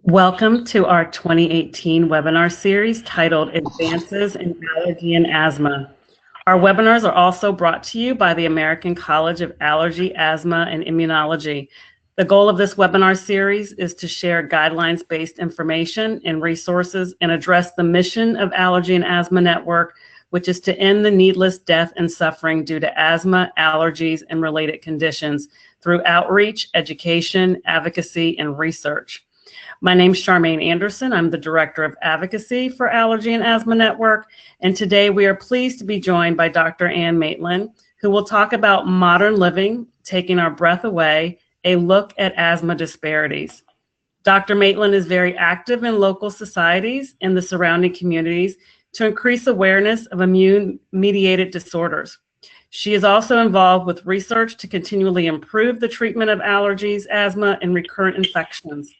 Welcome to our 2018 webinar series titled Advances in Allergy and Asthma. Our webinars are also brought to you by the American College of Allergy, Asthma, and Immunology. The goal of this webinar series is to share guidelines-based information and resources and address the mission of Allergy and Asthma Network, which is to end the needless death and suffering due to asthma, allergies, and related conditions through outreach, education, advocacy, and research. My name is Charmaine Anderson. I'm the Director of Advocacy for Allergy and Asthma Network, and today we are pleased to be joined by Dr. Ann Maitland, who will talk about modern living, taking our breath away, a look at asthma disparities. Dr. Maitland is very active in local societies and the surrounding communities to increase awareness of immune-mediated disorders. She is also involved with research to continually improve the treatment of allergies, asthma, and recurrent infections.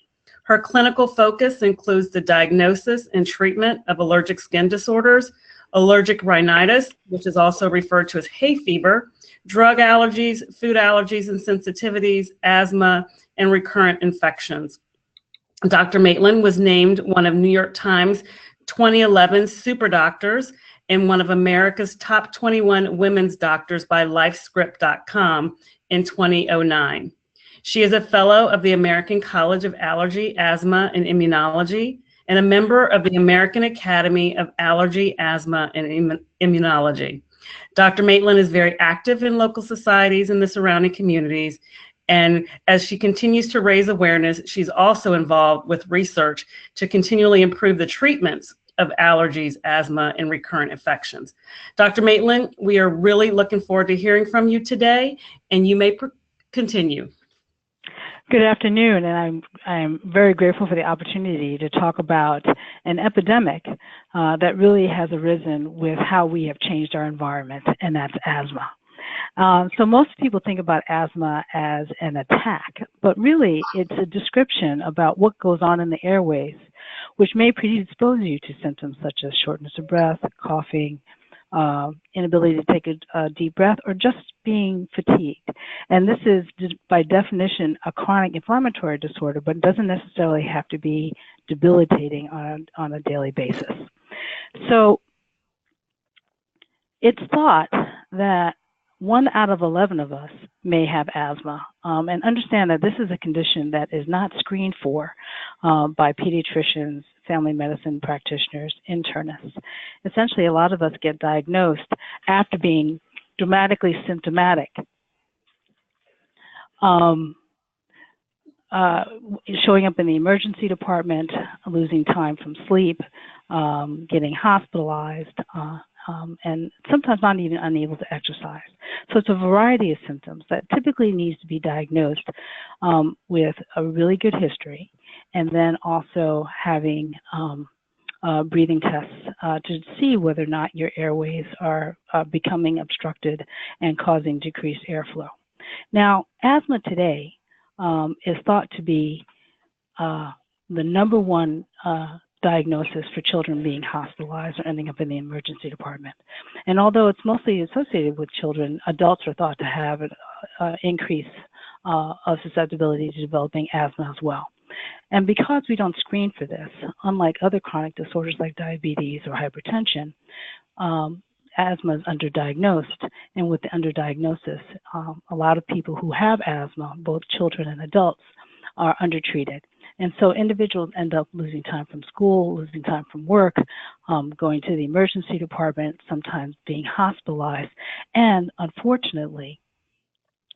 Her clinical focus includes the diagnosis and treatment of allergic skin disorders, allergic rhinitis, which is also referred to as hay fever, drug allergies, food allergies and sensitivities, asthma, and recurrent infections. Dr. Maitland was named one of New York Times 2011 Super Doctors and one of America's top 21 women's doctors by LifeScript.com in 2009. She is a fellow of the American College of Allergy, Asthma, and Immunology, and a member of the American Academy of Allergy, Asthma, and Immunology. Dr. Maitland is very active in local societies and the surrounding communities, and as she continues to raise awareness, she's also involved with research to continually improve the treatments of allergies, asthma, and recurrent infections. Dr. Maitland, we are really looking forward to hearing from you today, and you may continue. Good afternoon, and I'm very grateful for the opportunity to talk about an epidemic that really has arisen with how we have changed our environment, and that's asthma. So most people think about asthma as an attack, but really it's a description about what goes on in the airways, which may predispose you to symptoms such as shortness of breath, coughing, inability to take a deep breath, or just being fatigued. And this is, by definition, a chronic inflammatory disorder, but doesn't necessarily have to be debilitating on a daily basis. So it's thought that 1 out of 11 of us may have asthma, and understand that this is a condition that is not screened for by pediatricians, family medicine practitioners, internists. Essentially, a lot of us get diagnosed after being dramatically symptomatic, showing up in the emergency department, losing time from sleep, getting hospitalized, and sometimes not even unable to exercise. So it's a variety of symptoms that typically needs to be diagnosed with a really good history, and then also having breathing tests to see whether or not your airways are becoming obstructed and causing decreased airflow. Now, asthma today is thought to be the #1 diagnosis for children being hospitalized or ending up in the emergency department. And although it's mostly associated with children, adults are thought to have an increase of susceptibility to developing asthma as well. And because we don't screen for this, unlike other chronic disorders like diabetes or hypertension, asthma is underdiagnosed. And with the underdiagnosis, a lot of people who have asthma, both children and adults, are undertreated. And so individuals end up losing time from school, losing time from work, going to the emergency department, sometimes being hospitalized. And unfortunately,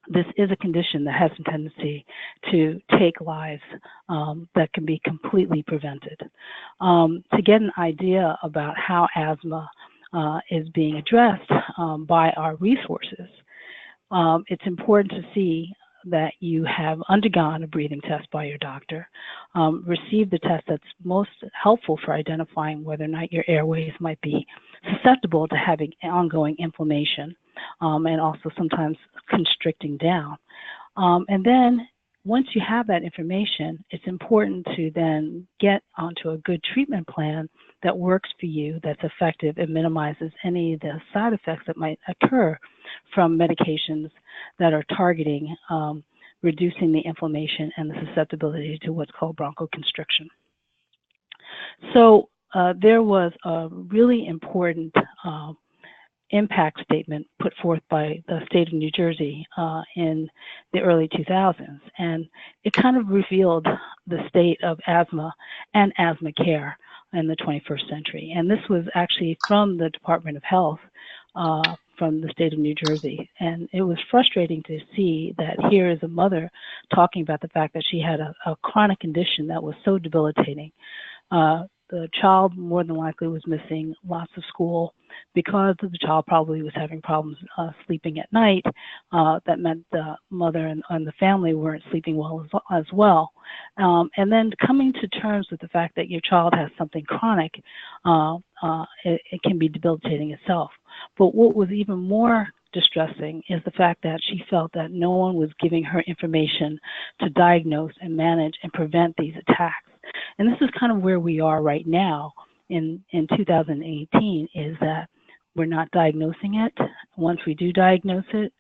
this is a condition that has a tendency to take lives that can be completely prevented. To get an idea about how asthma is being addressed by our resources, it's important to see that you have undergone a breathing test by your doctor, received the test that's most helpful for identifying whether or not your airways might be susceptible to having ongoing inflammation, and also sometimes constricting down. And then once you have that information, it's important to then get onto a good treatment plan that works for you, that's effective, and minimizes any of the side effects that might occur from medications that are targeting reducing the inflammation and the susceptibility to what's called bronchoconstriction. So there was a really important impact statement put forth by the state of New Jersey in the early 2000s. And it kind of revealed the state of asthma and asthma care in the 21st century. And this was actually from the Department of Health from the state of New Jersey. And it was frustrating to see that here is a mother talking about the fact that she had a chronic condition that was so debilitating. The child more than likely was missing lots of school because the child probably was having problems sleeping at night. That meant the mother and the family weren't sleeping well as well. And then coming to terms with the fact that your child has something chronic, it can be debilitating itself. But what was even more distressing is the fact that she felt that no one was giving her information to diagnose and manage and prevent these attacks. And this is kind of where we are right now in 2018, is that we're not diagnosing it. Once we do diagnose it,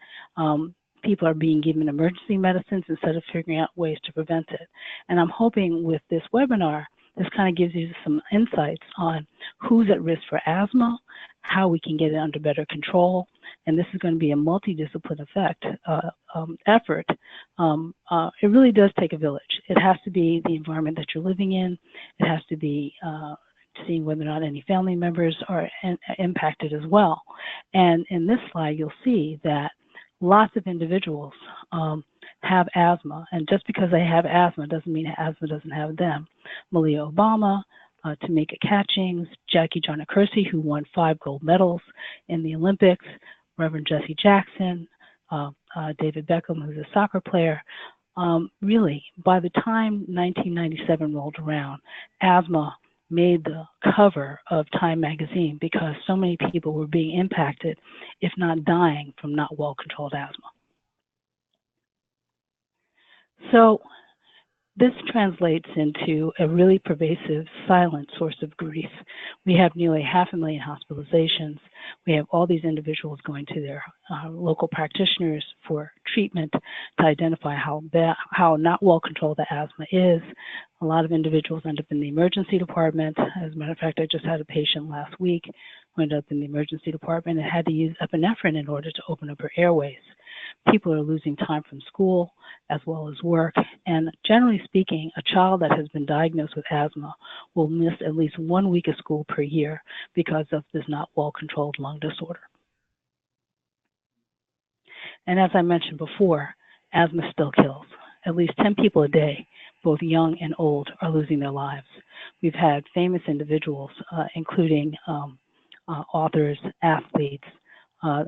people are being given emergency medicines instead of figuring out ways to prevent it. And I'm hoping with this webinar, this kind of gives you some insights on who's at risk for asthma, how we can get it under better control. And this is going to be a multidiscipline effort. It really does take a village. It has to be the environment that you're living in. It has to be seeing whether or not any family members are impacted as well. And in this slide, you'll see that lots of individuals have asthma. And just because they have asthma doesn't mean asthma doesn't have them. Malia Obama, Tamika Catchings, Jackie Joyner-Kersee, who won 5 gold medals in the Olympics, Reverend Jesse Jackson, David Beckham, who's a soccer player. Really, by the time 1997 rolled around, asthma made the cover of Time magazine because so many people were being impacted, if not dying, from not well-controlled asthma. So this translates into a really pervasive, silent source of grief. We have nearly 500,000 hospitalizations. We have all these individuals going to their local practitioners for treatment to identify how not well controlled the asthma is. A lot of individuals end up in the emergency department. As a matter of fact, I just had a patient last week who ended up in the emergency department and had to use epinephrine in order to open up her airways. People are losing time from school as well as work. And generally speaking, a child that has been diagnosed with asthma will miss at least 1 week of school per year because of this not well-controlled lung disorder. And as I mentioned before, asthma still kills. At least 10 people a day, both young and old, are losing their lives. We've had famous individuals, including authors, athletes,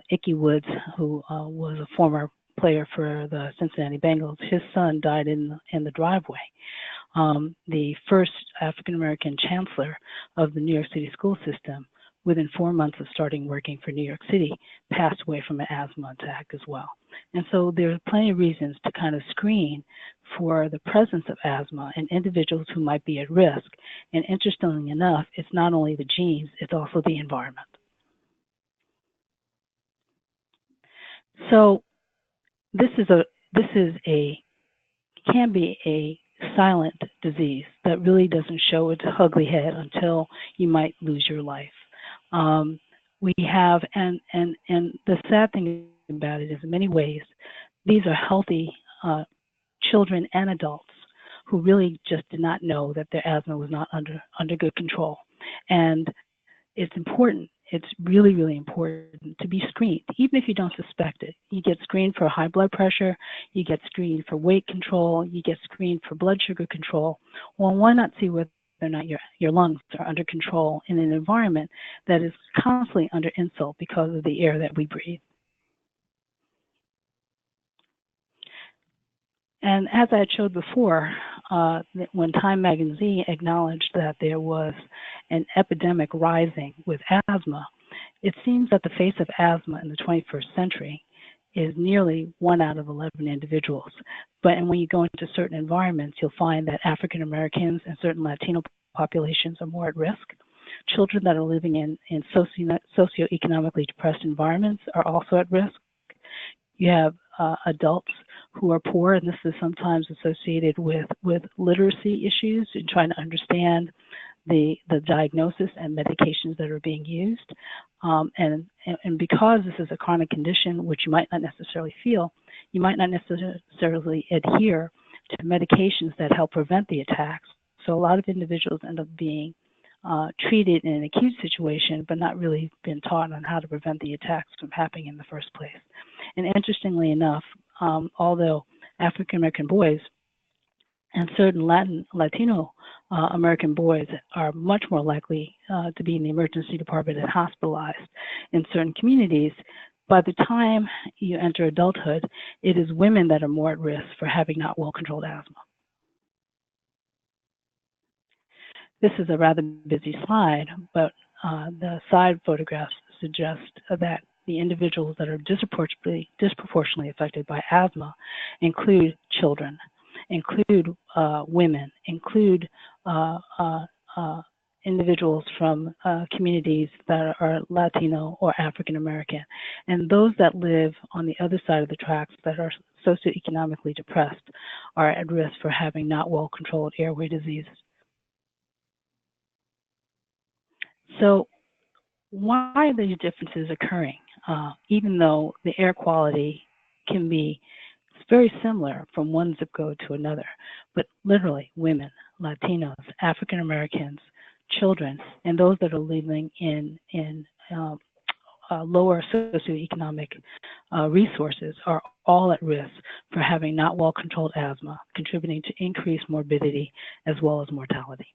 Icky Woods, who was a former player for the Cincinnati Bengals. His son died in the driveway. The first African-American chancellor of the New York City school system, within 4 months of starting working for New York City, passed away from an asthma attack as well. And so there are plenty of reasons to kind of screen for the presence of asthma in individuals who might be at risk. And interestingly enough, it's not only the genes, it's also the environment. So this can be a silent disease that really doesn't show its ugly head until you might lose your life. We have, and the sad thing about it is, in many ways, these are healthy children and adults who really just did not know that their asthma was not under good control. And it's important. It's really, really important to be screened, even if you don't suspect it. You get screened for high blood pressure, you get screened for weight control, you get screened for blood sugar control. Well, why not see whether or not your lungs are under control in an environment that is constantly under insult because of the air that we breathe? And as I had showed before, when Time magazine acknowledged that there was an epidemic rising with asthma, it seems that the face of asthma in the 21st century is nearly 1 out of 11 individuals. But when you go into certain environments, you'll find that African Americans and certain Latino populations are more at risk. Children that are living in socioeconomically depressed environments are also at risk. You have adults who are poor, and this is sometimes associated with literacy issues and trying to understand the diagnosis and medications that are being used. And because this is a chronic condition, which you might not necessarily feel, you might not necessarily adhere to medications that help prevent the attacks. So a lot of individuals end up being treated in an acute situation, but not really been taught on how to prevent the attacks from happening in the first place. And interestingly enough, although African American boys and certain Latino American boys are much more likely to be in the emergency department and hospitalized in certain communities, by the time you enter adulthood, it is women that are more at risk for having not well-controlled asthma. This is a rather busy slide, but the side photographs suggest that the individuals that are disproportionately affected by asthma include children, include women, include individuals from communities that are Latino or African American, and those that live on the other side of the tracks that are socioeconomically depressed are at risk for having not well-controlled airway disease. So why are these differences occurring, even though the air quality can be very similar from one zip code to another? But literally, women, Latinos, African Americans, children, and those that are living in lower socioeconomic resources are all at risk for having not well-controlled asthma, contributing to increased morbidity as well as mortality.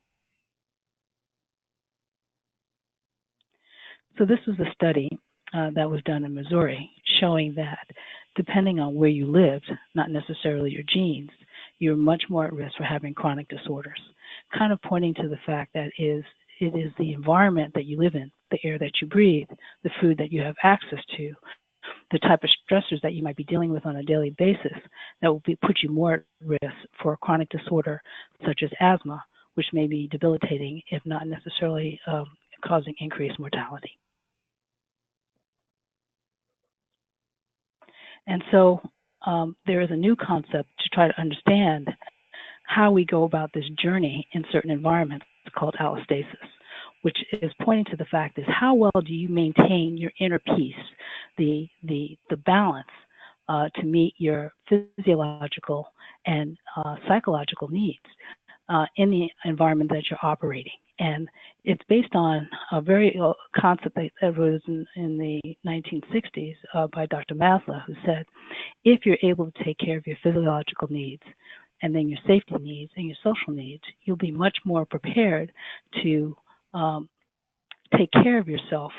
So this was a study that was done in Missouri showing that depending on where you lived, not necessarily your genes, you're much more at risk for having chronic disorders, kind of pointing to the fact that it is the environment that you live in, the air that you breathe, the food that you have access to, the type of stressors that you might be dealing with on a daily basis that will put you more at risk for a chronic disorder such as asthma, which may be debilitating if not necessarily causing increased mortality. And so there is a new concept to try to understand how we go about this journey in certain environments called allostasis, which is pointing to the fact is how well do you maintain your inner peace, the balance to meet your physiological and psychological needs in the environment that you're operating. And it's based on a very concept that was in the 1960s by Dr. Maslow, who said, if you're able to take care of your physiological needs and then your safety needs and your social needs, you'll be much more prepared to take care of yourself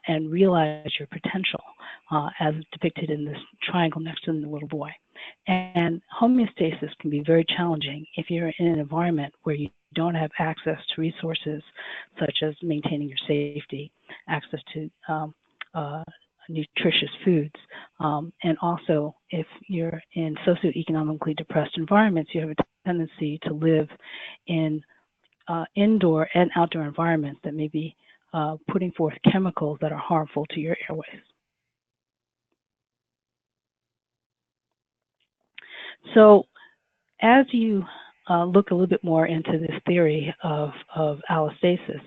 and realize your potential as depicted in this triangle next to the little boy. And homeostasis can be very challenging if you're in an environment where you don't have access to resources such as maintaining your safety, access to nutritious foods, and also if you're in socioeconomically depressed environments, you have a tendency to live in indoor and outdoor environments that may be putting forth chemicals that are harmful to your airways. So as you look a little bit more into this theory of allostasis,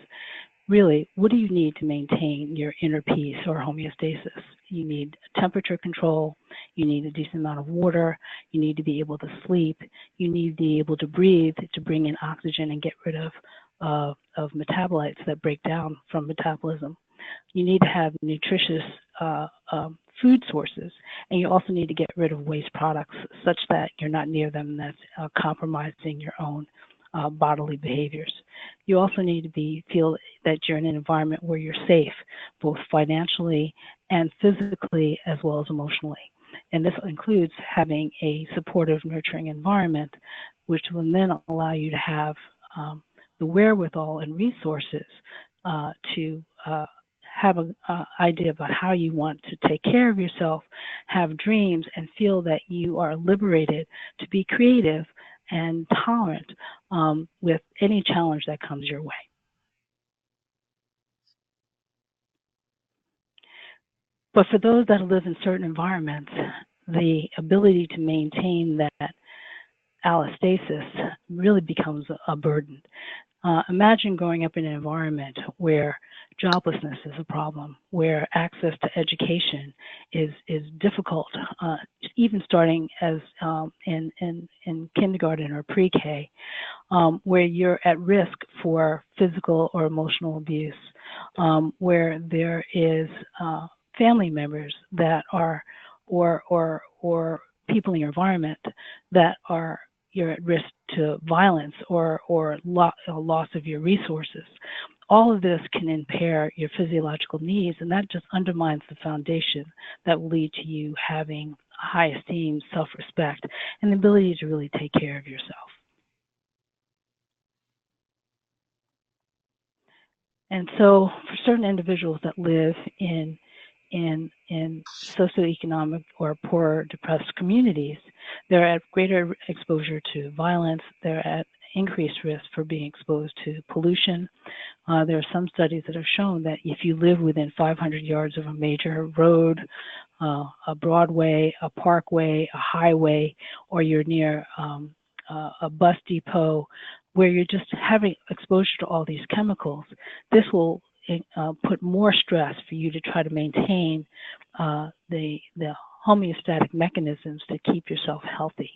really, what do you need to maintain your inner peace or homeostasis? You need temperature control, you need a decent amount of water, you need to be able to sleep, you need to be able to breathe to bring in oxygen and get rid of metabolites that break down from metabolism. You need to have nutritious food sources, and you also need to get rid of waste products such that you're not near them, that's compromising your own bodily behaviors. You also need to feel that you're in an environment where you're safe, both financially and physically, as well as emotionally. And this includes having a supportive, nurturing environment, which will then allow you to have the wherewithal and resources to have an idea about how you want to take care of yourself, have dreams, and feel that you are liberated to be creative and tolerant with any challenge that comes your way. But for those that live in certain environments, the ability to maintain that allostasis really becomes a burden. Imagine growing up in an environment where joblessness is a problem, where access to education is difficult, even starting as in kindergarten or pre-K, where you're at risk for physical or emotional abuse, where there is family members that are, or people in your environment that are, you're at risk to violence or loss of your resources. All of this can impair your physiological needs, and that just undermines the foundation that will lead to you having high esteem, self-respect, and the ability to really take care of yourself. And so for certain individuals that live in socioeconomic or poor, depressed communities, they're at greater exposure to violence. They're at increased risk for being exposed to pollution. There are some studies that have shown that if you live within 500 yards of a major road, a Broadway, a parkway, a highway, or you're near a bus depot where you're just having exposure to all these chemicals, this will put more stress for you to try to maintain the homeostatic mechanisms to keep yourself healthy.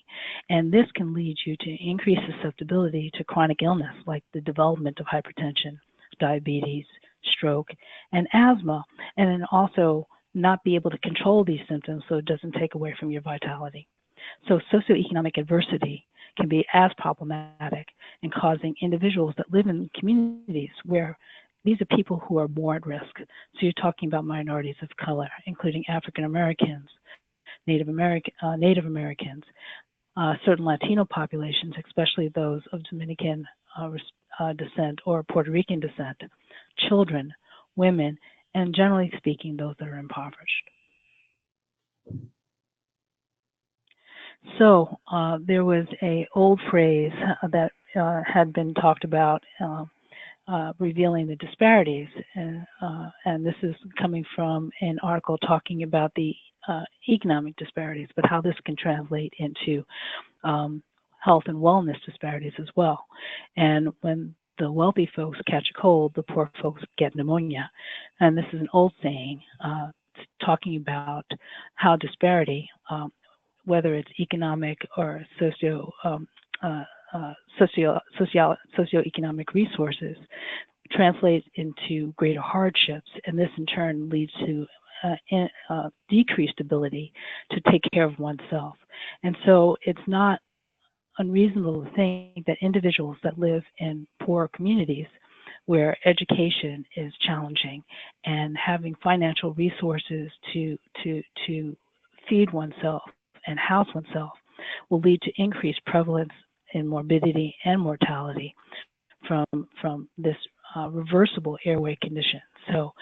And this can lead you to increased susceptibility to chronic illness like the development of hypertension, diabetes, stroke, and asthma, and then also not be able to control these symptoms so it doesn't take away from your vitality. So socioeconomic adversity can be as problematic in causing individuals that live in communities where these are people who are more at risk. So you're talking about minorities of color, including African Americans, Native Americans, certain Latino populations, especially those of Dominican descent or Puerto Rican descent, children, women, and generally speaking, those that are impoverished. So there was an old phrase that had been talked about revealing the disparities, and this is coming from an article talking about the economic disparities, but how this can translate into health and wellness disparities as well. And when the wealthy folks catch a cold, the poor folks get pneumonia. And this is an old saying talking about how disparity, whether it's economic or socioeconomic resources, translates into greater hardships, and this in turn leads to decreased ability to take care of oneself. And so it's not unreasonable to think that individuals that live in poor communities where education is challenging and having financial resources to feed oneself and house oneself will lead to increased prevalence in morbidity and mortality from this reversible airway condition. So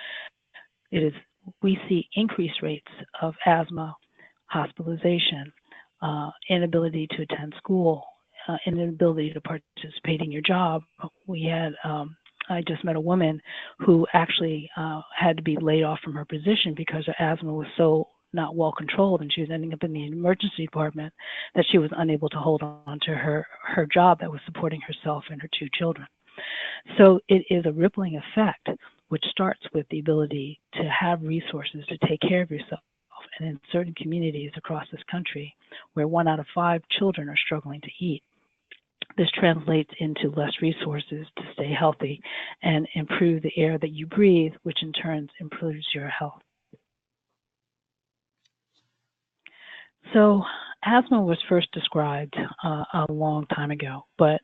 we see increased rates of asthma, hospitalization, inability to attend school, inability to participate in your job. We had I just met a woman who actually had to be laid off from her position because her asthma was so not well controlled, and she was ending up in the emergency department that she was unable to hold on to her job that was supporting herself and her 2 children. So it is a rippling effect, which starts with the ability to have resources to take care of yourself. And in certain communities across this country, where 1 out of 5 children are struggling to eat, this translates into less resources to stay healthy and improve the air that you breathe, which in turn improves your health. So asthma was first described a long time ago, but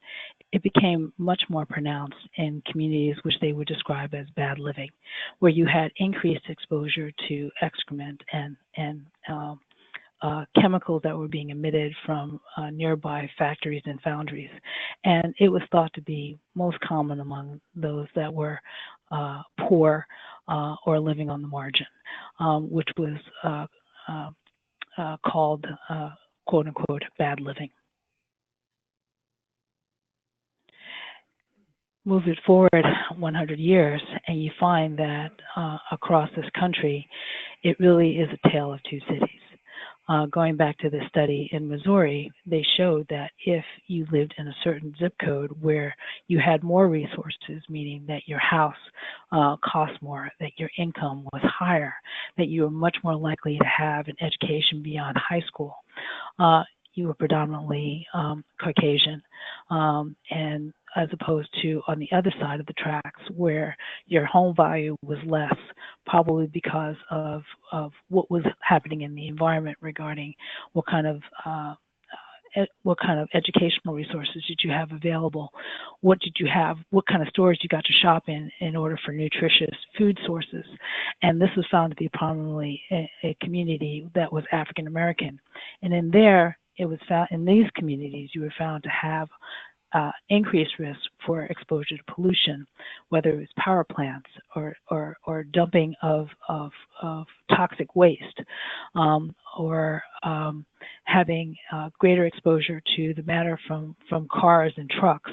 it became much more pronounced in communities which they would describe as bad living, where you had increased exposure to excrement and chemicals that were being emitted from nearby factories and foundries. And it was thought to be most common among those that were poor or living on the margin, which was called, quote unquote, bad living. Move it forward 100 years, and you find that across this country, it really is a tale of 2 cities. Going back to the study in Missouri, they showed that if you lived in a certain zip code where you had more resources, meaning that your house cost more, that your income was higher, that you were much more likely to have an education beyond high school. You were predominantly Caucasian, and as opposed to on the other side of the tracks where your home value was less, probably because of what was happening in the environment regarding what kind of educational resources did you have available, what did you have, what kind of stores you got to shop in order for nutritious food sources. And this was found to be prominently a community that was African American. And in there, it was found in these communities, you were found to have increased risk for exposure to pollution, whether it was power plants or dumping of toxic waste, or having greater exposure to the matter from cars and trucks.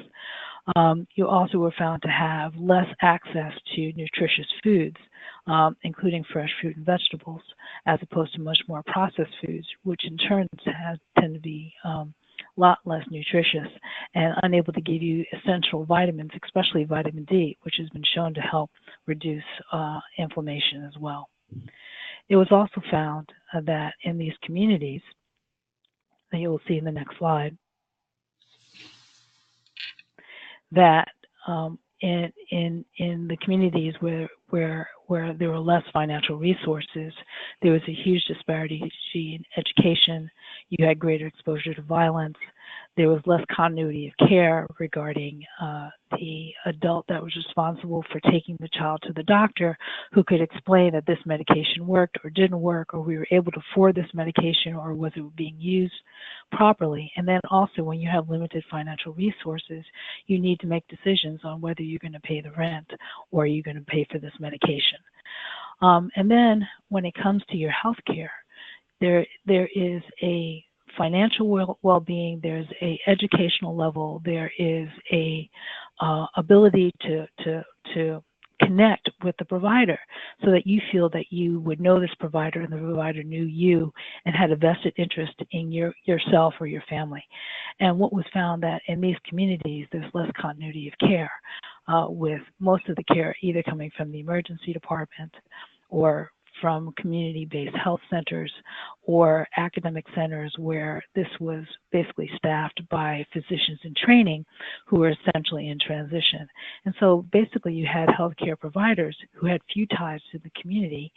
You also were found to have less access to nutritious foods, including fresh fruit and vegetables, as opposed to much more processed foods, which in turn tend to be a lot less nutritious and unable to give you essential vitamins, especially vitamin D, which has been shown to help reduce inflammation as well. It was also found that in these communities, that you will see in the next slide, that in the communities where there were less financial resources, there was a huge disparity in education. You had greater exposure to violence. There was less continuity of care regarding the adult that was responsible for taking the child to the doctor, who could explain that this medication worked or didn't work, or we were able to afford this medication, or was it being used properly. And then also, when you have limited financial resources, you need to make decisions on whether you're going to pay the rent or you're going to pay for this medication. And then when it comes to your health care, there is a financial well-being, there's a educational level, there is a ability to connect with the provider, so that you feel that you would know this provider and the provider knew you and had a vested interest in yourself or your family. And what was found that in these communities, there's less continuity of care, with most of the care either coming from the emergency department or from community-based health centers or academic centers, where this was basically staffed by physicians in training who were essentially in transition. And so basically you had healthcare providers who had few ties to the community,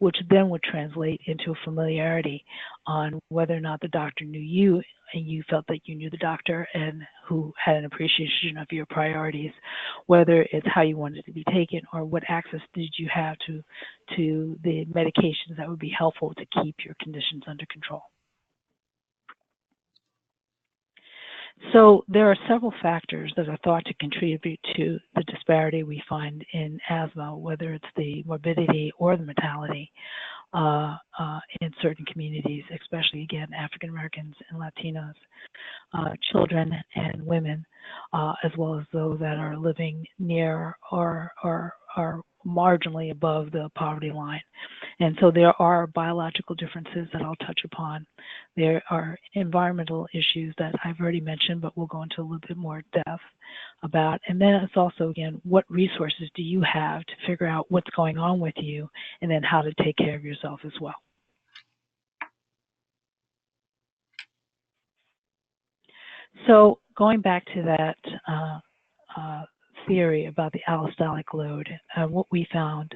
which then would translate into a familiarity on whether or not the doctor knew you and you felt that you knew the doctor, and who had an appreciation of your priorities, whether it's how you wanted to be taken or what access did you have to the medications that would be helpful to keep your conditions under control. So there are several factors that are thought to contribute to the disparity we find in asthma, whether it's the morbidity or the mortality in certain communities, especially, again, African Americans and Latinos, children and women, as well as those that are living near or marginally above the poverty line. And so there are biological differences that I'll touch upon. There are environmental issues that I've already mentioned, but we'll go into a little bit more depth about. And then it's also, again, what resources do you have to figure out what's going on with you, and then how to take care of yourself as well. So going back to that theory about the allostatic load, what we found,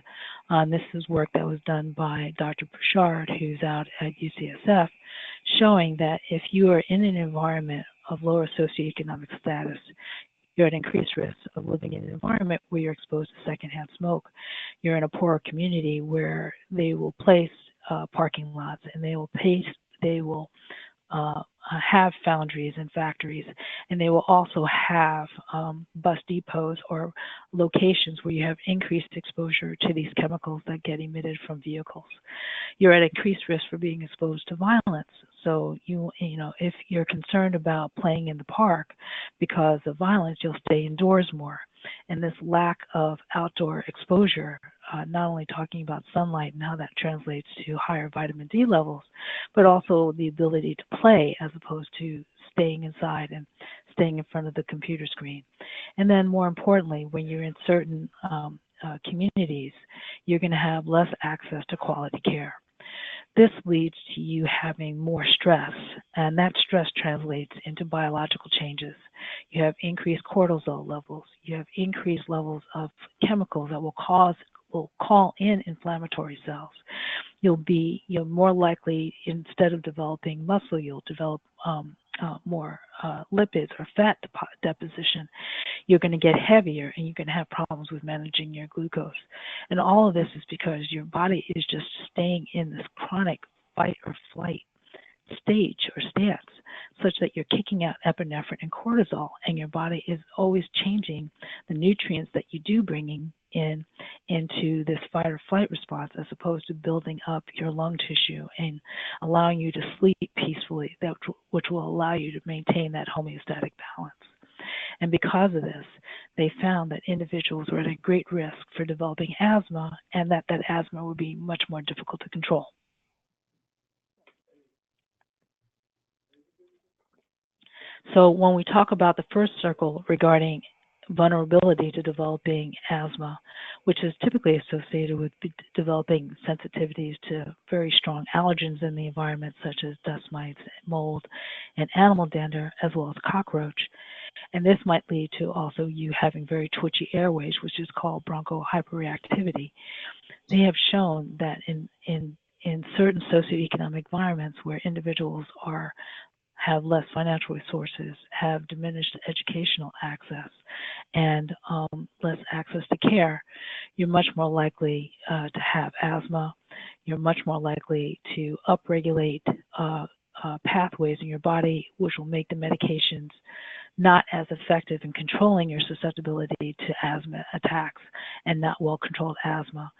this is work that was done by Dr. Bouchard, who's out at UCSF, showing that if you are in an environment of lower socioeconomic status, you're at increased risk of living in an environment where you're exposed to secondhand smoke. You're in a poorer community where they will place parking lots, and they will have foundries and factories, and they will also have bus depots or locations where you have increased exposure to these chemicals that get emitted from vehicles. you're at increased risk for being exposed to violence. So if you're concerned about playing in the park because of violence, you'll stay indoors more. And this lack of outdoor exposure, not only talking about sunlight and how that translates to higher vitamin D levels, but also the ability to play as opposed to staying inside and staying in front of the computer screen. And then more importantly, when you're in certain communities, you're going to have less access to quality care. This leads to you having more stress, and that stress translates into biological changes. You have increased cortisol levels. You have increased levels of chemicals that will call in inflammatory cells. You're more likely, instead of developing muscle, you'll develop more lipids or fat deposition. You're going to get heavier, and you're going to have problems with managing your glucose. And all of this is because your body is just staying in this chronic fight or flight stage or stance, such that you're kicking out epinephrine and cortisol, and your body is always changing the nutrients that you do bringing into this fight or flight response, as opposed to building up your lung tissue and allowing you to sleep peacefully, which will allow you to maintain that homeostatic balance. And because of this, they found that individuals were at a great risk for developing asthma, and that asthma would be much more difficult to control. So when we talk about the first circle regarding vulnerability to developing asthma, which is typically associated with developing sensitivities to very strong allergens in the environment, such as dust mites, mold, and animal dander, as well as cockroach. And this might lead to also you having very twitchy airways, which is called bronchohyperreactivity. They have shown that in certain socioeconomic environments where individuals have less financial resources, have diminished educational access, and less access to care, you're much more likely to have asthma. You're much more likely to upregulate pathways in your body, which will make the medications not as effective in controlling your susceptibility to asthma attacks and not well-controlled asthma.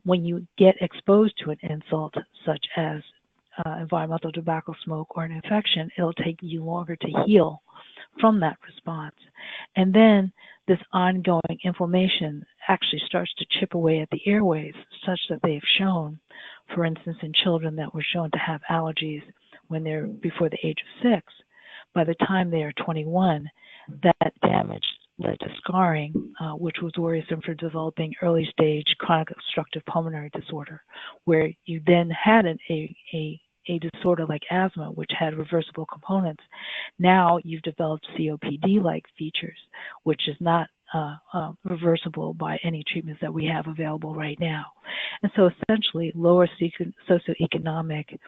When you get exposed to an insult, such as environmental tobacco smoke or an infection, it'll take you longer to heal from that response. And then this ongoing inflammation actually starts to chip away at the airways, such that they've shown, for instance, in children that were shown to have allergies when they're before the age of 6, by the time they are 21, that damage led to scarring, which was worrisome for developing early stage chronic obstructive pulmonary disorder, where you then had a disorder like asthma, which had reversible components. Now you've developed COPD-like features, which is not reversible by any treatments that we have available right now. And so essentially, lower socioeconomic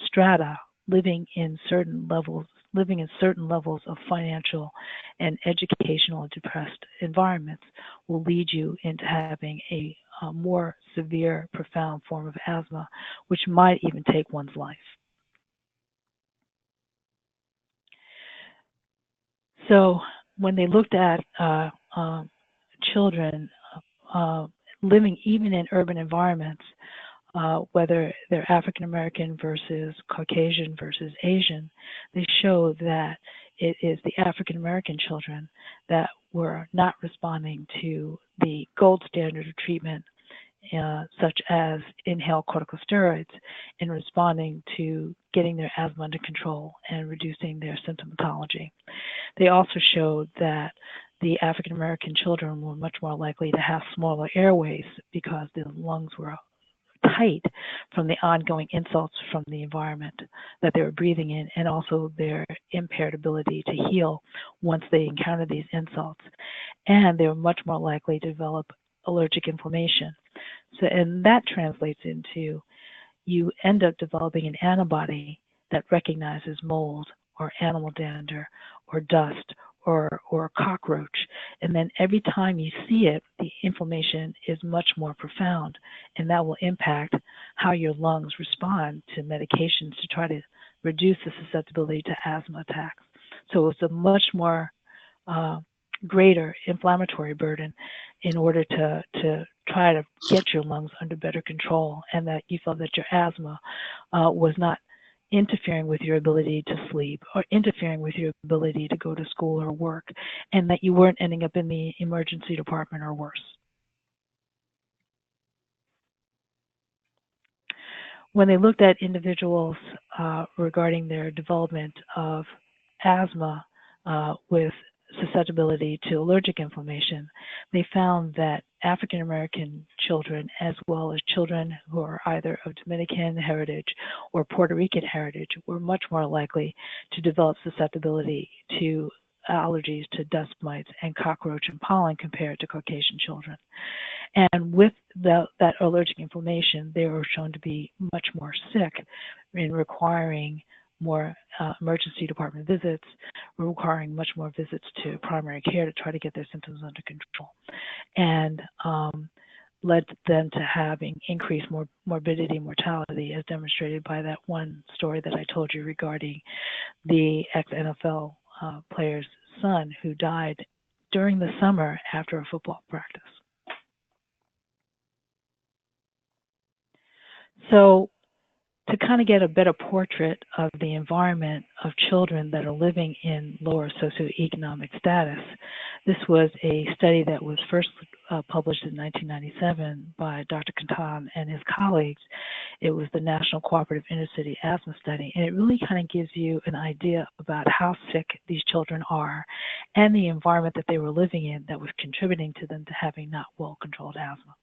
strata living in certain levels of financial and educational depressed environments will lead you into having a more severe, profound form of asthma, which might even take one's life. So when they looked at children living even in urban environments, whether they're African American versus Caucasian versus Asian, they show that it is the African American children that were not responding to the gold standard of treatment, such as inhaled corticosteroids, in responding to getting their asthma under control and reducing their symptomatology. They also showed that the African American children were much more likely to have smaller airways because their lungs were tight from the ongoing insults from the environment that they were breathing in, and also their impaired ability to heal once they encounter these insults. And they were much more likely to develop allergic inflammation. So, and that translates into you end up developing an antibody that recognizes mold or animal dander or dust or cockroach. And then every time you see it, the inflammation is much more profound, and that will impact how your lungs respond to medications to try to reduce the susceptibility to asthma attacks. So it's a much more greater inflammatory burden in order to try to get your lungs under better control, and that you felt that your asthma was not interfering with your ability to sleep or interfering with your ability to go to school or work, and that you weren't ending up in the emergency department or worse. When they looked at individuals regarding their development of asthma with susceptibility to allergic inflammation, they found that African American children, as well as children who are either of Dominican heritage or Puerto Rican heritage, were much more likely to develop susceptibility to allergies to dust mites and cockroach and pollen compared to Caucasian children. And with that allergic inflammation, they were shown to be much more sick in requiring more emergency department visits, requiring much more visits to primary care to try to get their symptoms under control, and led them to having increased morbidity and mortality, as demonstrated by that one story that I told you regarding the ex-NFL player's son who died during the summer after a football practice. So to kind of get a better portrait of the environment of children that are living in lower socioeconomic status, this was a study that was first published in 1997 by Dr. Katan and his colleagues. It was the National Cooperative Inner-City Asthma Study, and it really kind of gives you an idea about how sick these children are and the environment that they were living in that was contributing to them to having not well-controlled asthma.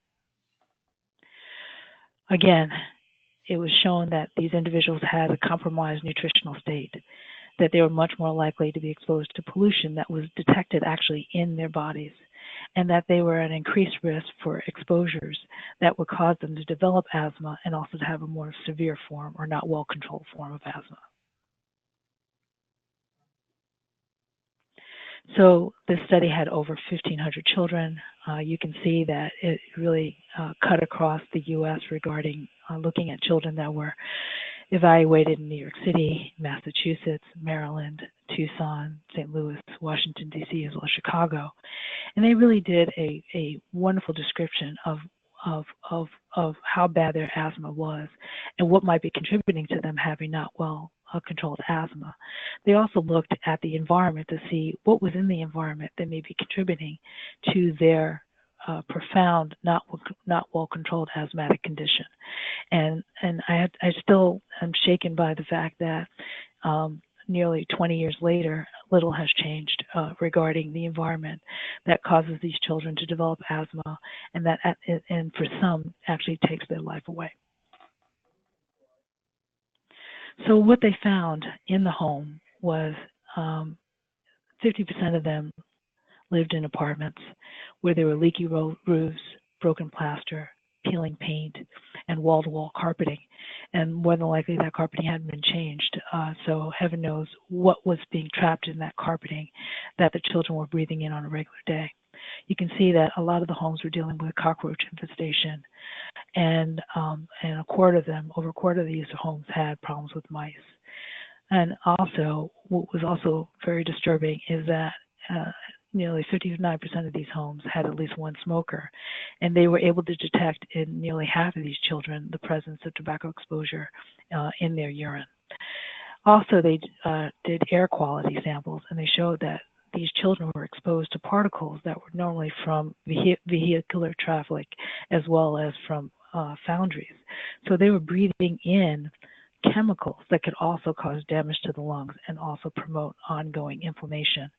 Again, it was shown that these individuals had a compromised nutritional state, that they were much more likely to be exposed to pollution that was detected actually in their bodies, and that they were at increased risk for exposures that would cause them to develop asthma and also to have a more severe form or not well-controlled form of asthma. So this study had over 1,500 children. You can see that it really cut across the U.S. regarding looking at children that were evaluated in New York City, Massachusetts, Maryland, Tucson, St. Louis, Washington, D.C., as well as Chicago. And they really did a wonderful description of how bad their asthma was and what might be contributing to them having not well-controlled asthma. They also looked at the environment to see what was in the environment that may be contributing to their profound, not well-controlled asthmatic condition. And I still am shaken by the fact that nearly 20 years later, little has changed regarding the environment that causes these children to develop asthma, and that and for some actually takes their life away. So what they found in the home was 50% of them lived in apartments where there were leaky roofs, broken plaster, peeling paint, and wall-to-wall carpeting. And more than likely that carpeting hadn't been changed. So heaven knows what was being trapped in that carpeting that the children were breathing in on a regular day. You can see that a lot of the homes were dealing with cockroach infestation, and over a quarter of these homes had problems with mice. And also, what was also very disturbing is that nearly 59% of these homes had at least one smoker, and they were able to detect in nearly half of these children the presence of tobacco exposure in their urine. Also, they did air quality samples, and they showed that these children were exposed to particles that were normally from vehicular traffic as well as from foundries. So they were breathing in chemicals that could also cause damage to the lungs and also promote ongoing inflammation.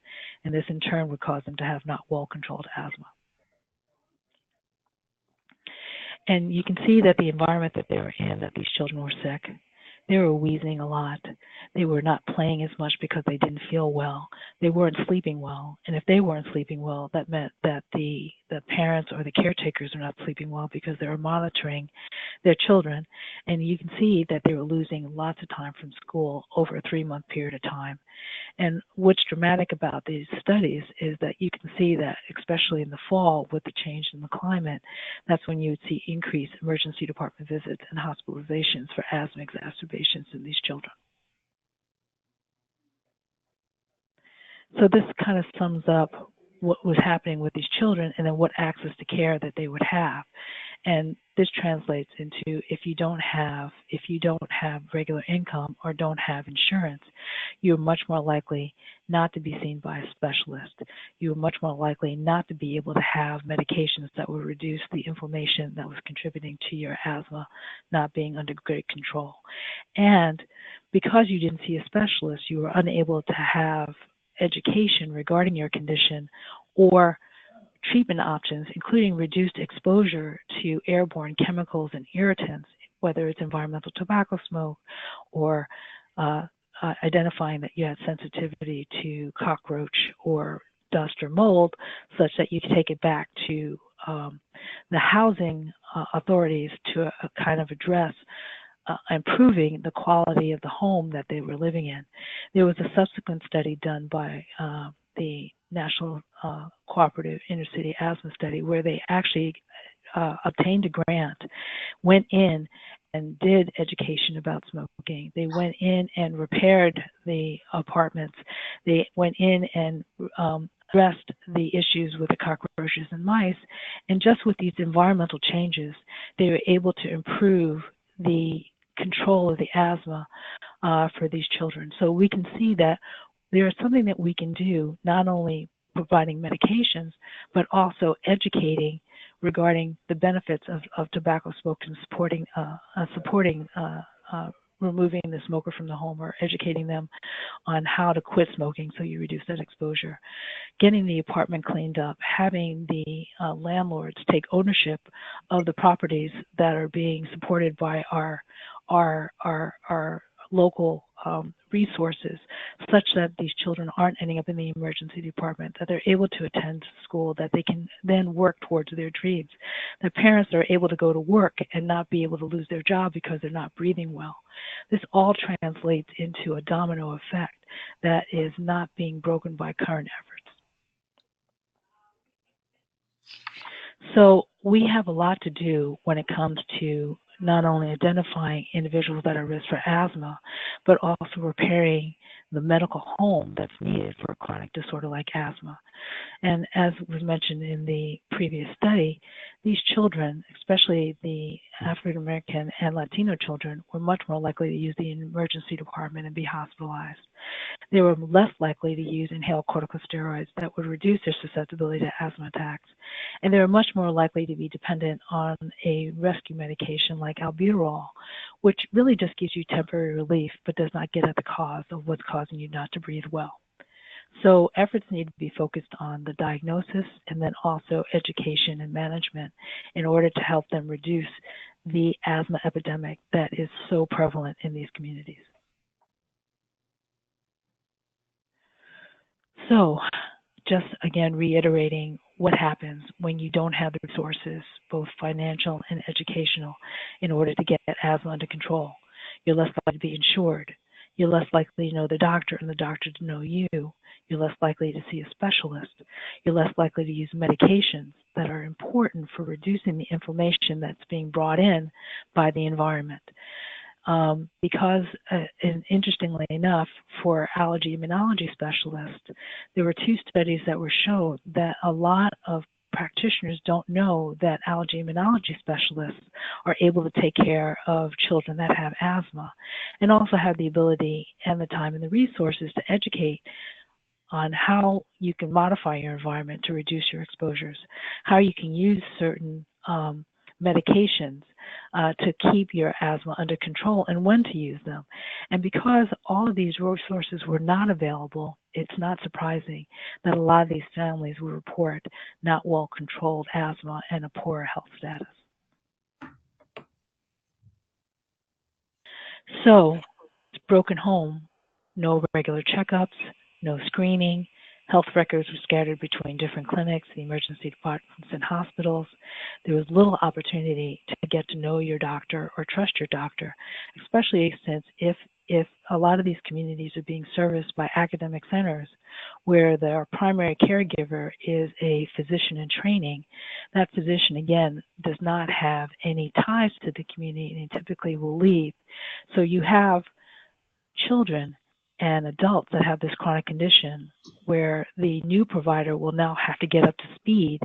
And this in turn would cause them to have not well-controlled asthma. And you can see that the environment that they were in, that these children were sick. They were wheezing a lot. They were not playing as much because they didn't feel well. They weren't sleeping well. And if they weren't sleeping well, that meant that the parents or the caretakers were not sleeping well because they were monitoring their children. And you can see that they were losing lots of time from school over a 3-month period of time. And what's dramatic about these studies is that you can see that, especially in the fall with the change in the climate, that's when you would see increased emergency department visits and hospitalizations for asthma exacerbations in these children. So this kind of sums up what was happening with these children, and then what access to care that they would have. And this translates into if you don't have regular income or don't have insurance, you're much more likely not to be seen by a specialist. You're much more likely not to be able to have medications that would reduce the inflammation that was contributing to your asthma not being under great control. And because you didn't see a specialist, you were unable to have education regarding your condition or treatment options, including reduced exposure to airborne chemicals and irritants, whether it's environmental tobacco smoke or identifying that you had sensitivity to cockroach or dust or mold, such that you could take it back to the housing authorities to kind of address improving the quality of the home that they were living in. There was a subsequent study done by the National Cooperative Inner City Asthma Study where they actually obtained a grant, went in and did education about smoking. They went in and repaired the apartments. They went in and addressed the issues with the cockroaches and mice. And just with these environmental changes, they were able to improve the control of the asthma for these children. So we can see that there is something that we can do, not only providing medications, but also educating regarding the benefits of tobacco smoke and supporting removing the smoker from the home or educating them on how to quit smoking so you reduce that exposure. Getting the apartment cleaned up, having the landlords take ownership of the properties that are being supported by our local resources, such that these children aren't ending up in the emergency department, that they're able to attend school, that they can then work towards their dreams, that parents are able to go to work and not be able to lose their job because they're not breathing well. This all translates into a domino effect that is not being broken by current efforts. So we have a lot to do when it comes to not only identifying individuals that are at risk for asthma, but also repairing the medical home that's needed for a chronic disorder like asthma. And as was mentioned in the previous study, these children, especially the African American and Latino children, were much more likely to use the emergency department and be hospitalized. They were less likely to use inhaled corticosteroids that would reduce their susceptibility to asthma attacks. And they were much more likely to be dependent on a rescue medication like albuterol, which really just gives you temporary relief but does not get at the cause of what's causing you not to breathe well. So efforts need to be focused on the diagnosis and then also education and management in order to help them reduce the asthma epidemic that is so prevalent in these communities. So just again reiterating what happens when you don't have the resources, both financial and educational, in order to get asthma under control. You're less likely to be insured. You're less likely to know the doctor and the doctor to know you. You're less likely to see a specialist. You're less likely to use medications that are important for reducing the inflammation that's being brought in by the environment. Because, and interestingly enough, for allergy immunology specialists, there were 2 studies that were shown that a lot of practitioners don't know that allergy immunology specialists are able to take care of children that have asthma and also have the ability and the time and the resources to educate on how you can modify your environment to reduce your exposures, how you can use certain medications to keep your asthma under control and when to use them. And because all of these resources were not available, it's not surprising that a lot of these families will report not well-controlled asthma and a poor health status. So, broken home, no regular checkups, no screening, health records were scattered between different clinics, the emergency departments, and hospitals. There was little opportunity to get to know your doctor or trust your doctor, especially since if a lot of these communities are being serviced by academic centers where their primary caregiver is a physician in training, that physician, again, does not have any ties to the community and typically will leave. So you have children and adults that have this chronic condition, where the new provider will now have to get up to speed.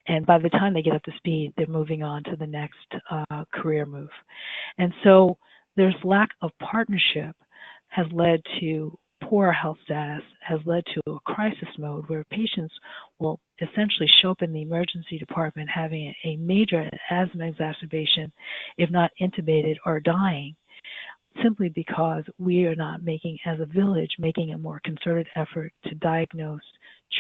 And by the time they get up to speed, they're moving on to the next career move. And so there's lack of partnership has led to poor health status, has led to a crisis mode where patients will essentially show up in the emergency department having a major asthma exacerbation, if not intubated or dying, simply because we are not making, as a village, making a more concerted effort to diagnose,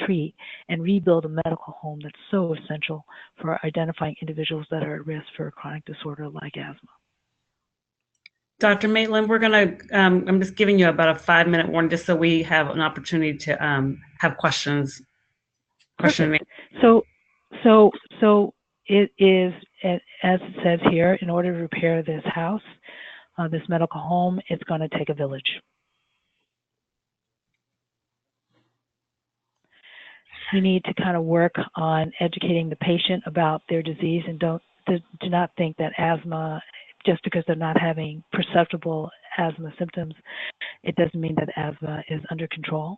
treat, and rebuild a medical home that's so essential for identifying individuals that are at risk for a chronic disorder like asthma. Dr. Maitland, we're going to, I'm just giving you about a 5-minute warning just so we have an opportunity to have questions. So it is, as it says here, in order to repair this house, this medical home, it's going to take a village. We need to kind of work on educating the patient about their disease, and do not think that asthma, just because they're not having perceptible asthma symptoms, it doesn't mean that asthma is under control.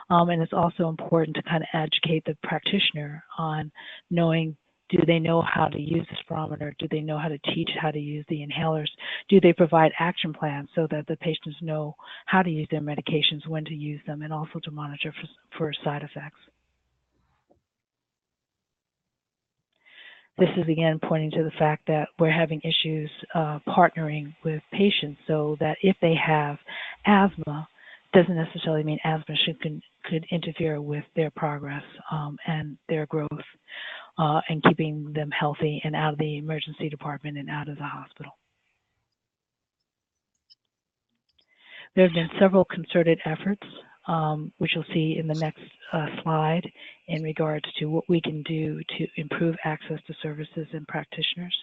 And it's also important to kind of educate the practitioner on knowing, do they know how to use the spirometer? Do they know how to teach how to use the inhalers? Do they provide action plans so that the patients know how to use their medications, when to use them, and also to monitor for side effects? This is again pointing to the fact that we're having issues partnering with patients, so that if they have asthma, doesn't necessarily mean asthma could interfere with their progress and their growth and keeping them healthy and out of the emergency department and out of the hospital. There have been several concerted efforts, which you'll see in the next slide, in regards to what we can do to improve access to services and practitioners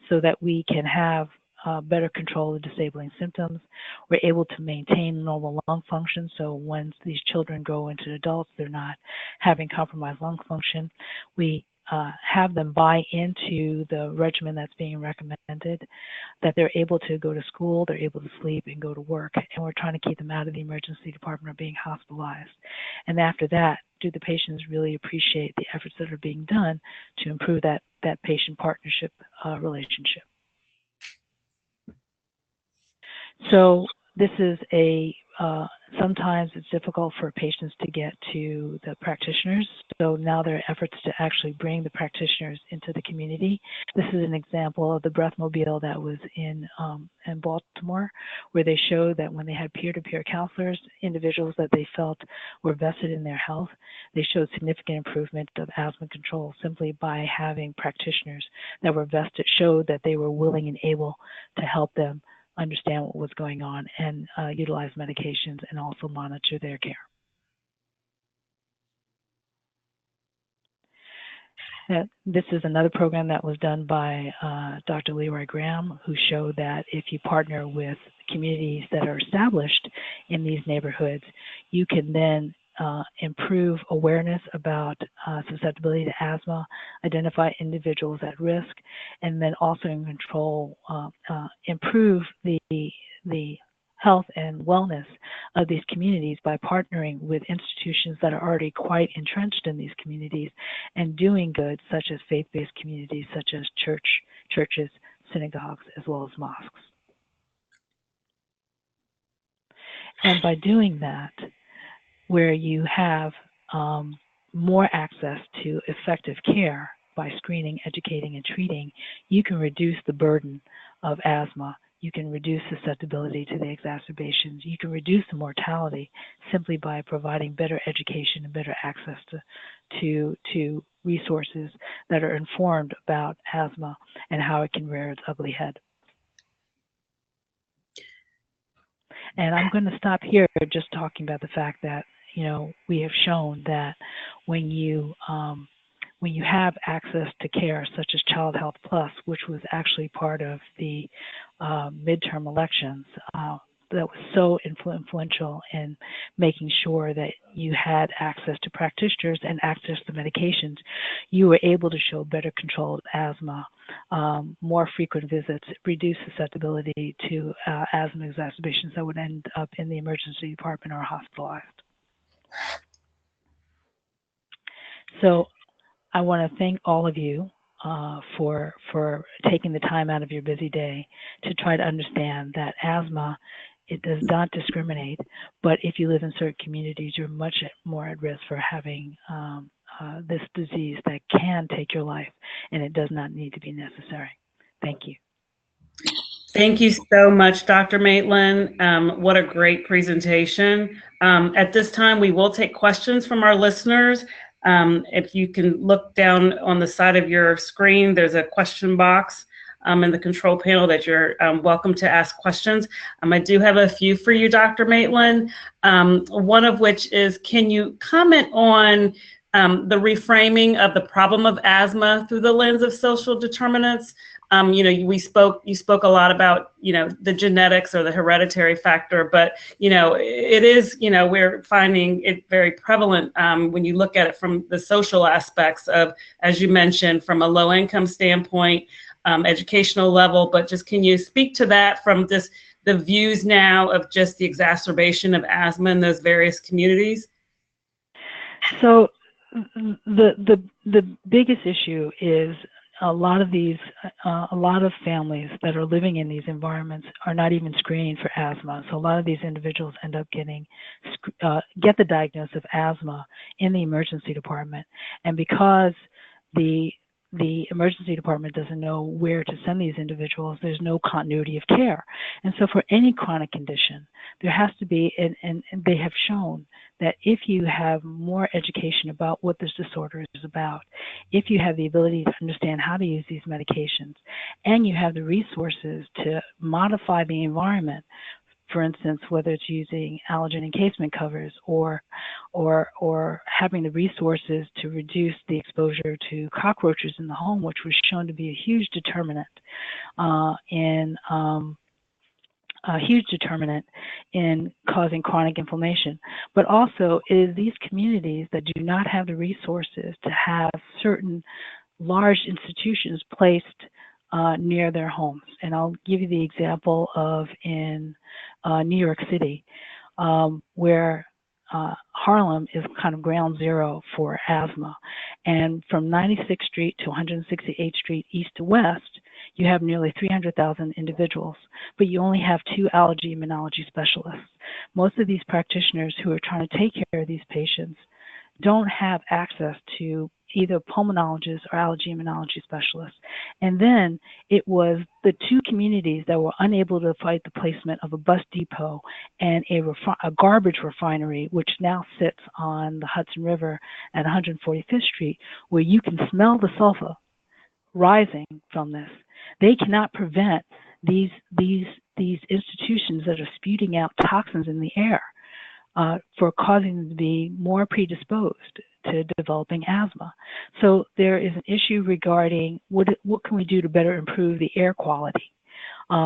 so that we can have better control of disabling symptoms. We're able to maintain normal lung function, so when these children go into adults, they're not having compromised lung function. We have them buy into the regimen that's being recommended, that they're able to go to school, they're able to sleep and go to work, and we're trying to keep them out of the emergency department or being hospitalized. And after that, do the patients really appreciate the efforts that are being done to improve that patient partnership relationship? So this is sometimes it's difficult for patients to get to the practitioners. So now there are efforts to actually bring the practitioners into the community. This is an example of the Breathmobile that was in Baltimore, where they showed that when they had peer-to-peer counselors, individuals that they felt were vested in their health, they showed significant improvement of asthma control simply by having practitioners that were vested, showed that they were willing and able to help them understand what was going on and utilize medications and also monitor their care. This is another program that was done by Dr. Leroy Graham, who showed that if you partner with communities that are established in these neighborhoods, you can then improve awareness about susceptibility to asthma, identify individuals at risk, and then also improve the health and wellness of these communities by partnering with institutions that are already quite entrenched in these communities and doing good, such as faith-based communities, such as churches, synagogues, as well as mosques. And by doing that, where you have more access to effective care by screening, educating, and treating, you can reduce the burden of asthma. You can reduce susceptibility to the exacerbations. You can reduce the mortality simply by providing better education and better access to resources that are informed about asthma and how it can rear its ugly head. And I'm going to stop here just talking about the fact that, you know, we have shown that when you have access to care, such as Child Health Plus, which was actually part of the midterm elections, that was so influential in making sure that you had access to practitioners and access to medications, you were able to show better control of asthma more frequent visits, reduce susceptibility to asthma exacerbations that would end up in the emergency department or hospitalized. So I want to thank all of you for taking the time out of your busy day to try to understand that asthma, it does not discriminate, but if you live in certain communities, you're much more at risk for having this disease that can take your life, and it does not need to be necessary. Thank you. Thank you so much, Dr. Maitland. What a great presentation. At this time, we will take questions from our listeners. If you can look down on the side of your screen, there's a question box in the control panel that you're welcome to ask questions. I do have a few for you, Dr. Maitland. One of which is, can you comment on the reframing of the problem of asthma through the lens of social determinants? You spoke a lot about, the genetics or the hereditary factor, but, it is, we're finding it very prevalent when you look at it from the social aspects of, as you mentioned, from a low income standpoint, educational level, but just can you speak to that from just the views now of just the exacerbation of asthma in those various communities? So the biggest issue is a lot of families that are living in these environments are not even screening for asthma. So a lot of these individuals end up get the diagnosis of asthma in the emergency department, and because the emergency department doesn't know where to send these individuals, there's no continuity of care. And so for any chronic condition, there has to be, and they have shown that if you have more education about what this disorder is about, if you have the ability to understand how to use these medications, and you have the resources to modify the environment, for instance, whether it's using allergen encasement covers or having the resources to reduce the exposure to cockroaches in the home, which was shown to be a huge determinant in causing chronic inflammation. But also, it is these communities that do not have the resources to have certain large institutions placed near their homes. And I'll give you the example of in New York City, where Harlem is kind of ground zero for asthma. And from 96th Street to 168th Street, east to west, you have nearly 300,000 individuals, but you only have 2 allergy immunology specialists. Most of these practitioners who are trying to take care of these patients don't have access to either pulmonologists or allergy immunology specialists. And then it was the 2 communities that were unable to fight the placement of a bus depot and a garbage refinery, which now sits on the Hudson River at 145th Street, where you can smell the sulfur rising from this. They cannot prevent these institutions that are spewing out toxins in the air for causing them to be more predisposed to developing asthma. So there is an issue regarding what can we do to better improve the air quality,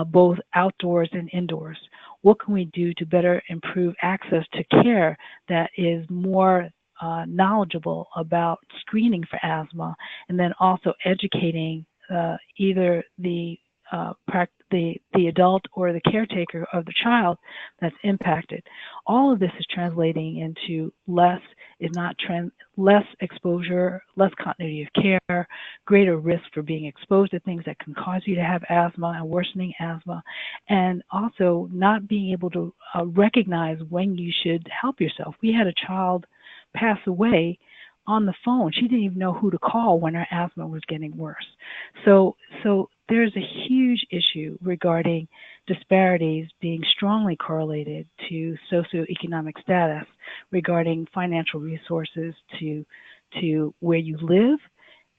both outdoors and indoors. What can we do to better improve access to care that is more knowledgeable about screening for asthma, and then also educating either the adult or the caretaker of the child that's impacted. All of this is translating into less exposure, less continuity of care, greater risk for being exposed to things that can cause you to have asthma and worsening asthma, and also not being able to recognize when you should help yourself. We had a child pass away on the phone. She didn't even know who to call when her asthma was getting worse. So there's a huge issue regarding disparities being strongly correlated to socioeconomic status, regarding financial resources to where you live,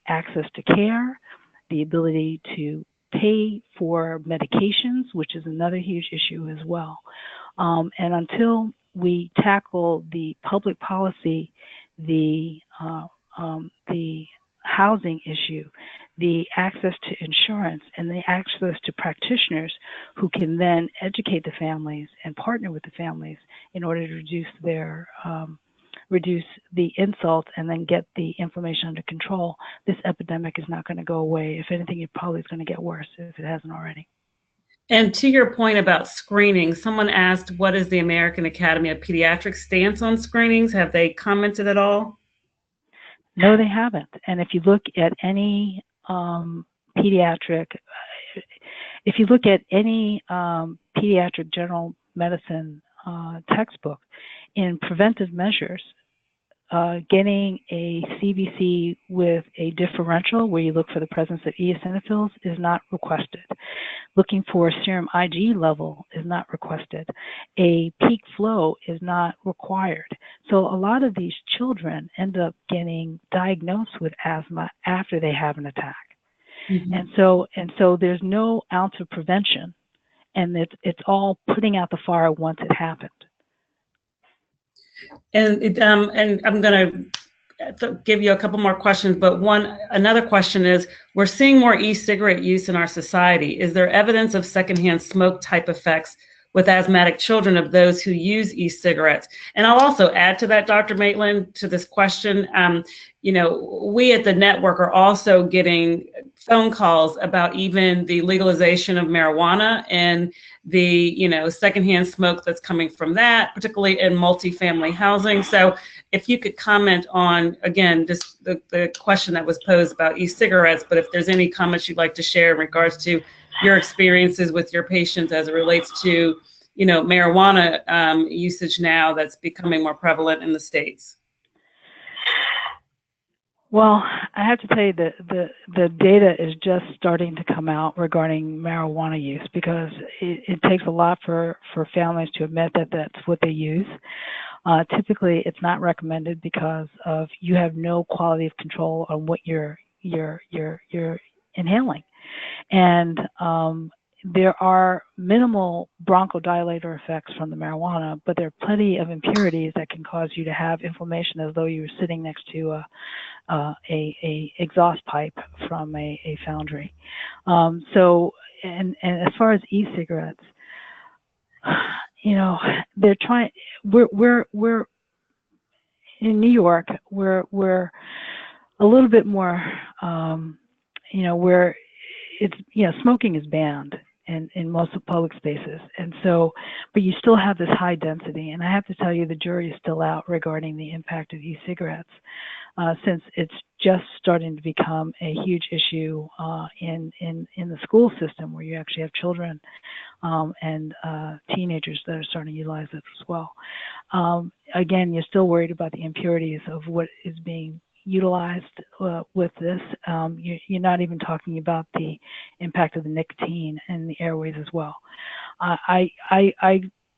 access to care, the ability to pay for medications, which is another huge issue as well. And until we tackle the public policy, the housing issue, the access to insurance, and the access to practitioners who can then educate the families and partner with the families in order to reduce their reduce the insult and then get the inflammation under control, this epidemic is not going to go away. If anything, it probably is going to get worse if it hasn't already. And to your point about screening, someone asked, what is the American Academy of Pediatrics stance on screenings? Have they commented at all? No, they haven't. And if you look at any pediatric general medicine textbook, in preventive measures, getting a CBC with a differential where you look for the presence of eosinophils is not requested. Looking for a serum IgE level is not requested. A peak flow is not required. So a lot of these children end up getting diagnosed with asthma after they have an attack. Mm-hmm. And so there's no ounce of prevention, and it's all putting out the fire once it happened. And I'm going to give you a couple more questions, but another question is, we're seeing more e-cigarette use in our society. Is there evidence of secondhand smoke type effects with asthmatic children of those who use e-cigarettes? And I'll also add to that, Dr. Maitland, to this question, we at the network are also getting phone calls about even the legalization of marijuana and the, secondhand smoke that's coming from that, particularly in multifamily housing. So if you could comment on, again, just the question that was posed about e-cigarettes, but if there's any comments you'd like to share in regards to your experiences with your patients as it relates to, marijuana usage now that's becoming more prevalent in the States. Well, I have to tell you that the data is just starting to come out regarding marijuana use, because it takes a lot for families to admit that that's what they use. Typically, it's not recommended because of you have no quality of control on what you're inhaling, and there are minimal bronchodilator effects from the marijuana, but there are plenty of impurities that can cause you to have inflammation as though you were sitting next to a exhaust pipe from a foundry. So as far as e-cigarettes, they're trying. We're in New York. We're a little bit more. Where it's smoking is banned in most of public spaces, and so, but you still have this high density. And I have to tell you, the jury is still out regarding the impact of e-cigarettes, since it's just starting to become a huge issue in the school system, where you actually have children and teenagers that are starting to utilize it as well. Again, you're still worried about the impurities of what is being utilized with this. You're not even talking about the impact of the nicotine in the airways as well. I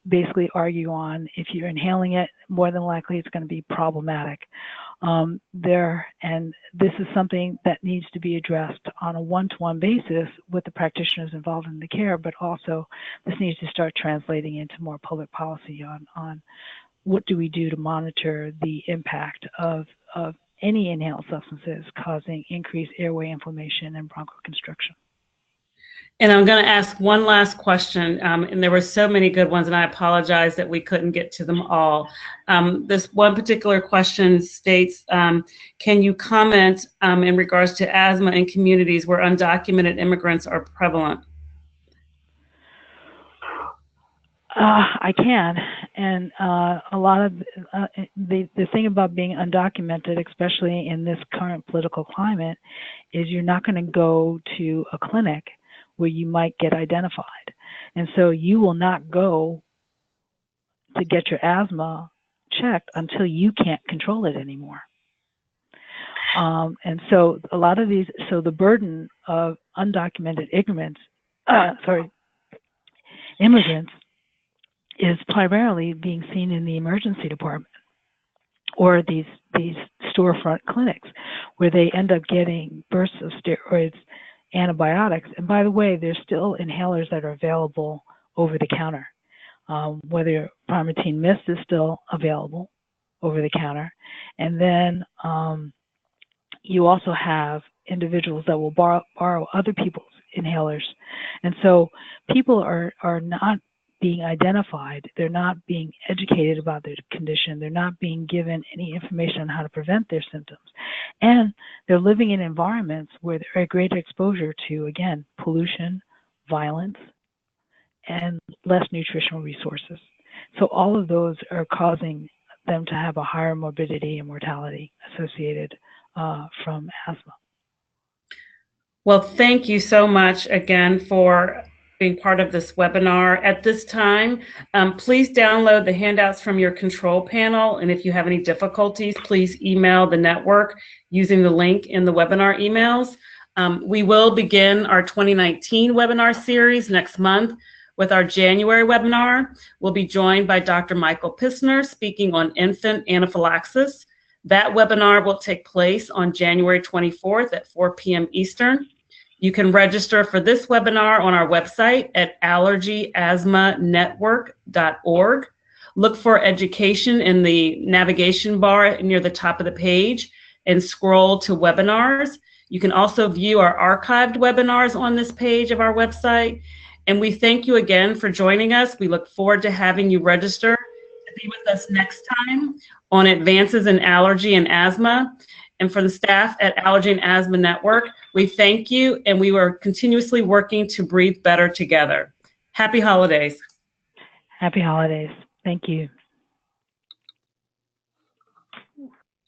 basically argue on, if you're inhaling it, more than likely it's going to be problematic. And this is something that needs to be addressed on a one-to-one basis with the practitioners involved in the care, but also this needs to start translating into more public policy on what do we do to monitor the impact of any inhaled substances causing increased airway inflammation and bronchoconstriction. And I'm going to ask one last question, and there were so many good ones, and I apologize that we couldn't get to them all. This one particular question states, can you comment in regards to asthma in communities where undocumented immigrants are prevalent? I can, and a lot of the thing about being undocumented, especially in this current political climate, is you're not going to go to a clinic where you might get identified, and so you will not go to get your asthma checked until you can't control it anymore. And so a lot of these, so the burden of undocumented immigrants is primarily being seen in the emergency department or these storefront clinics, where they end up getting bursts of steroids, antibiotics. And by the way, there's still inhalers that are available over the counter. Whether Primatene Mist is still available over the counter. And then you also have individuals that will borrow other people's inhalers. And so people are not being identified. They're not being educated about their condition. They're not being given any information on how to prevent their symptoms. And they're living in environments where they're at greater exposure to, again, pollution, violence, and less nutritional resources. So all of those are causing them to have a higher morbidity and mortality associated from asthma. Well, thank you so much again for being part of this webinar. At this time, please download the handouts from your control panel. And if you have any difficulties, please email the network using the link in the webinar emails. We will begin our 2019 webinar series next month. With our January webinar, we'll be joined by Dr. Michael Pissner speaking on infant anaphylaxis. That webinar will take place on January 24th at 4 p.m. Eastern. You can register for this webinar on our website at allergyasthmanetwork.org. Look for education in the navigation bar near the top of the page and scroll to webinars. You can also view our archived webinars on this page of our website. And we thank you again for joining us. We look forward to having you register to be with us next time on advances in allergy and asthma. And for the staff at Allergy and Asthma Network, we thank you, and we are continuously working to breathe better together. Happy holidays. Happy holidays. Thank you.